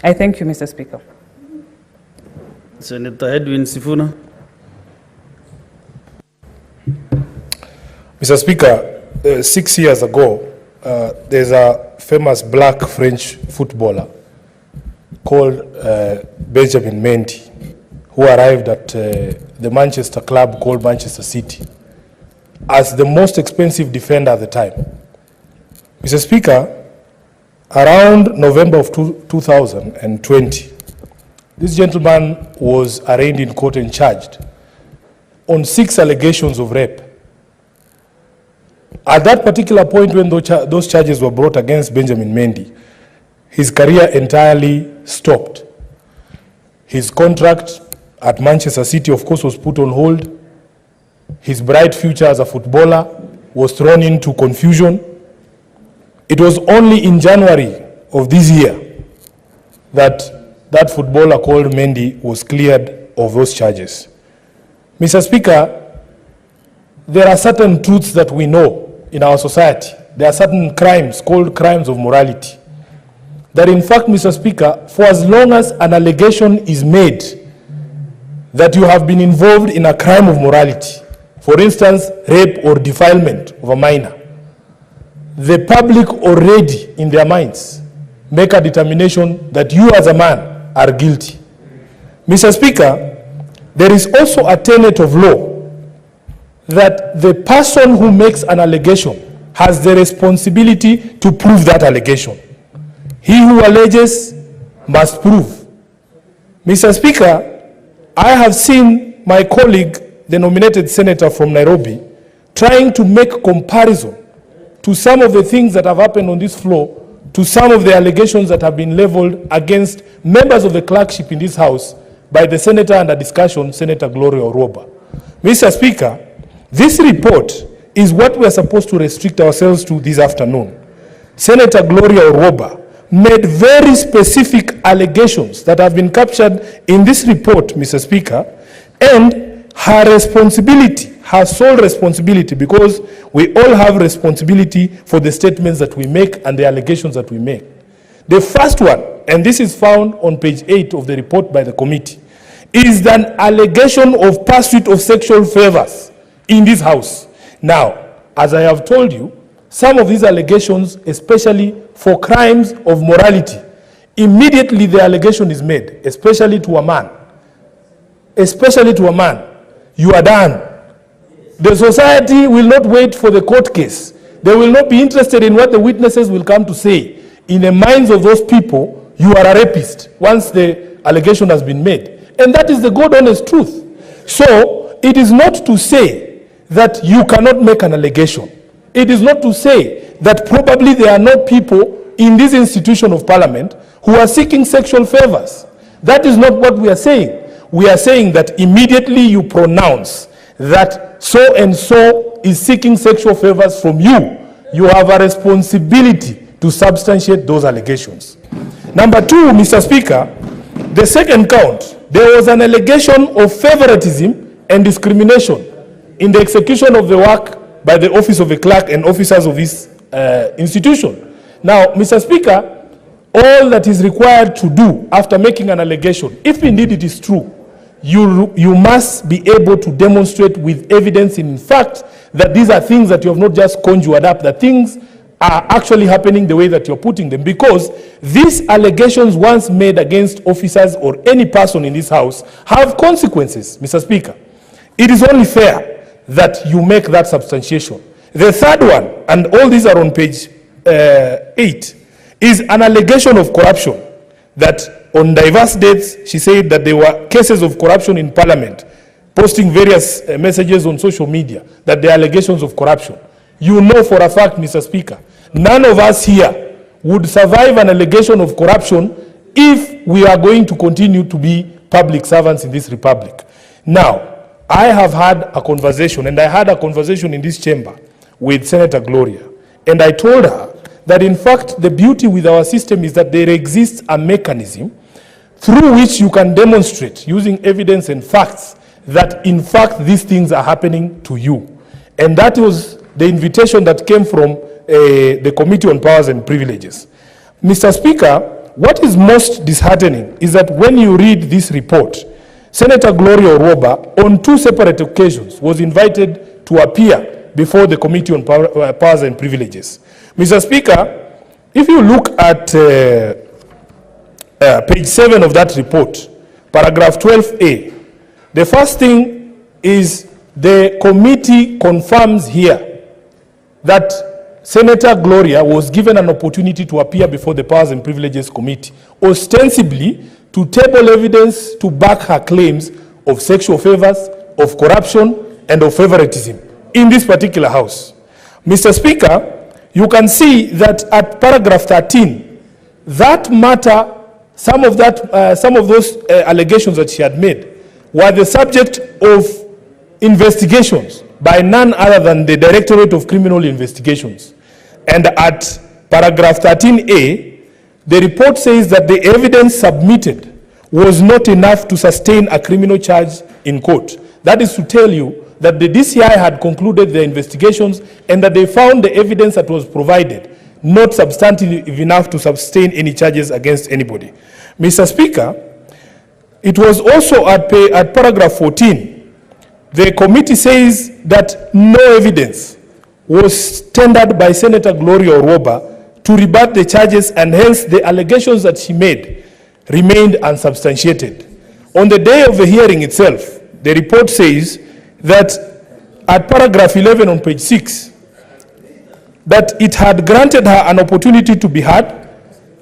I thank you, Mr. Speaker. Senator Edwin Sifuna. Mr. Speaker, 6 years ago, there's a famous black French footballer called Benjamin Mendy, who arrived at the Manchester club called Manchester City as the most expensive defender at the time. Mr. Speaker, around November of 2020, this gentleman was arraigned in court and charged on 6 allegations of rape. At that particular point when those charges were brought against Benjamin Mendy, his career entirely stopped. His contract at Manchester City, of course, was put on hold. His bright future as a footballer was thrown into confusion. It was only in January of this year that footballer called Mendy was cleared of those charges. Mr. Speaker, there are certain truths that we know in our society. There are certain crimes called crimes of morality. That in fact, Mr. Speaker, for as long as an allegation is made that you have been involved in a crime of morality, for instance, rape or defilement of a minor, the public already in their minds make a determination that you as a man are guilty. Mr. Speaker, there is also a tenet of law that the person who makes an allegation has the responsibility to prove that allegation. He who alleges must prove. Mr. Speaker, I have seen my colleague, the nominated senator from Nairobi, trying to make comparison to some of the things that have happened on this floor, to some of the allegations that have been leveled against members of the clerkship in this house by the senator under discussion, Senator Gloria. Mr. Speaker, this report is what we are supposed to restrict ourselves to this afternoon. Senator Gloria made very specific allegations that have been captured in this report, Mr. Speaker, and her responsibility, her sole responsibility, because we all have responsibility for the statements that we make and the allegations that we make. The first one, and this is found on page 8 of the report by the committee, is an allegation of pursuit of sexual favors in this house. Now, as I have told you, some of these allegations, especially for crimes of morality, immediately the allegation is made, especially to a man, you are done. The society will not wait for the court case. They will not be interested in what the witnesses will come to say. In the minds of those people, you are a rapist once the allegation has been made. And that is the God honest truth. So, it is not to say that you cannot make an allegation. It is not to say that probably there are not people in this institution of parliament who are seeking sexual favors. That is not what we are saying. We are saying that immediately you pronounce that so and so is seeking sexual favors from you, you have a responsibility to substantiate those allegations. Number 2, Mr. Speaker, the second count, there was an allegation of favoritism and discrimination in the execution of the work by the office of the clerk and officers of this institution. Now, Mr. Speaker, all that is required to do after making an allegation, if indeed it is true, you must be able to demonstrate with evidence in fact that these are things that you have not just conjured up, that things are actually happening the way that you're putting them, because these allegations once made against officers or any person in this house have consequences, Mr. Speaker. It is only fair that you make that substantiation. The third one, and all these are on page 8, is an allegation of corruption, that on diverse dates she said that there were cases of corruption in parliament, posting various messages on social media, that there are allegations of corruption. You know for a fact, Mr. Speaker, none of us here would survive an allegation of corruption if we are going to continue to be public servants in this republic. Now, I have had a conversation, and I had a conversation in this chamber with Senator Gloria, and I told her that in fact the beauty with our system is that there exists a mechanism through which you can demonstrate using evidence and facts that in fact these things are happening to you. And that was the invitation that came from the Committee on Powers and Privileges. Mr. Speaker, what is most disheartening is that when you read this report, Senator Gloria on 2 separate occasions was invited to appear before the Committee on Powers and Privileges. Mr. Speaker, if you look at page 7 of that report, paragraph 12A, the first thing is the committee confirms here that Senator Gloria was given an opportunity to appear before the Powers and Privileges Committee, ostensibly to table evidence to back her claims of sexual favors, of corruption, and of favoritism in this particular house. Mr. Speaker, you can see that at paragraph 13, that matter, some of those allegations that she had made were the subject of investigations by none other than the Directorate of Criminal Investigations. And at paragraph 13A, the report says that the evidence submitted was not enough to sustain a criminal charge in court. That is to tell you that the DCI had concluded their investigations and that they found the evidence that was provided not substantive enough to sustain any charges against anybody. Mr. Speaker, it was also at paragraph 14, the committee says that no evidence was tendered by Senator Gloria to rebut the charges, and hence the allegations that she made remained unsubstantiated. On the day of the hearing itself, the report says that at paragraph 11 on page 6, that it had granted her an opportunity to be heard,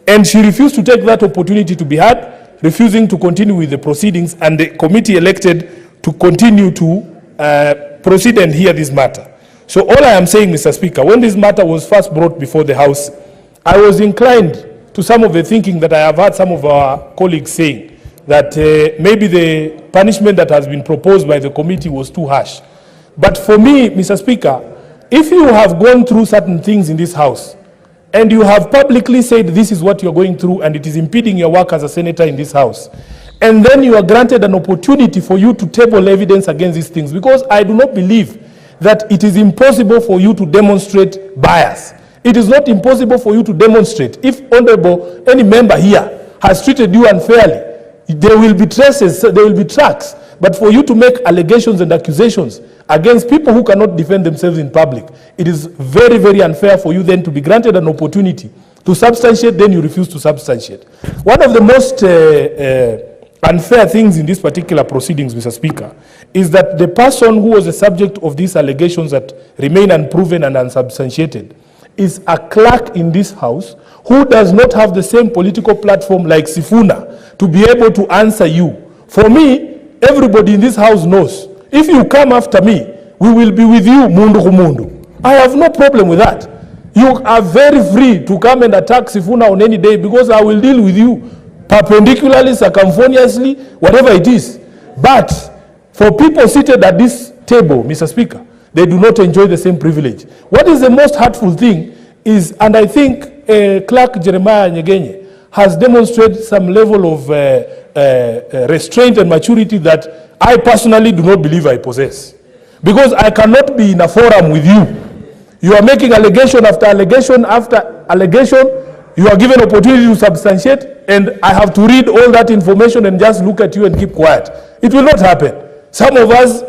and she refused to take that opportunity to be heard, refusing to continue with the proceedings, and the committee elected to continue to proceed and hear this matter. So all I am saying, Mr. Speaker, when this matter was first brought before the House, I was inclined to some of the thinking that I have heard some of our colleagues saying, that maybe the punishment that has been proposed by the committee was too harsh. But for me, Mr. Speaker, if you have gone through certain things in this House, and you have publicly said this is what you're going through and it is impeding your work as a senator in this House, and then you are granted an opportunity for you to table evidence against these things, because I do not believe that it is impossible for you to demonstrate bias. It is not impossible for you to demonstrate. If honorable, any member here has treated you unfairly, there will be traces, there will be tracks. But for you to make allegations and accusations against people who cannot defend themselves in public, it is very, very unfair for you then to be granted an opportunity to substantiate, then you refuse to substantiate. One of the most unfair things in these particular proceedings, Mr. Speaker, is that the person who was the subject of these allegations that remain unproven and unsubstantiated is a clerk in this House who does not have the same political platform like Sifuna to be able to answer you. For me, everybody in this House knows, if you come after me, we will be with you, mundu kumundu. I have no problem with that. You are very free to come and attack Sifuna on any day, because I will deal with you perpendicularly, circumferentially, whatever it is. But for people seated at this table, Mr. Speaker, they do not enjoy the same privilege. What is the most hurtful thing is, and I think Clerk Jeremiah Nyegenye has demonstrated some level of restraint and maturity that I personally do not believe I possess. Because I cannot be in a forum with you. You are making allegation after allegation after allegation. You are given opportunity to substantiate, and I have to read all that information and just look at you and keep quiet. It will not happen. Some of us